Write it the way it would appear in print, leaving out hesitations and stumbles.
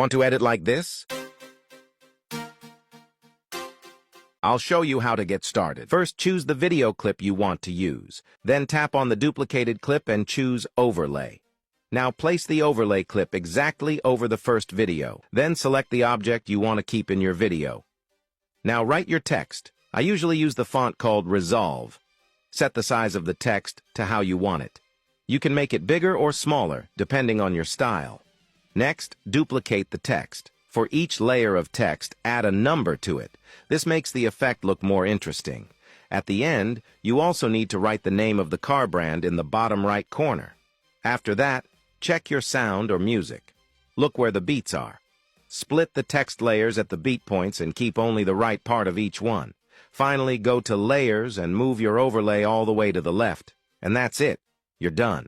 Want to edit like this? I'll show you how to get started. First, choose the video clip you want to use. Then tap on the duplicated clip and choose Overlay. Now place the overlay clip exactly over the first video. Then select the object you want to keep in your video. Now write your text. I usually use the font called Resolve. Set the size of the text to how you want it. You can make it bigger or smaller, depending on your style. Next, duplicate the text. For each layer of text, add a number to it. This makes the effect look more interesting. At the end, you also need to write the name of the car brand in the bottom right corner. After that, check your sound or music. Look where the beats are. Split the text layers at the beat points and keep only the right part of each one. Finally, go to Layers and move your overlay all the way to the left. And that's it. You're done.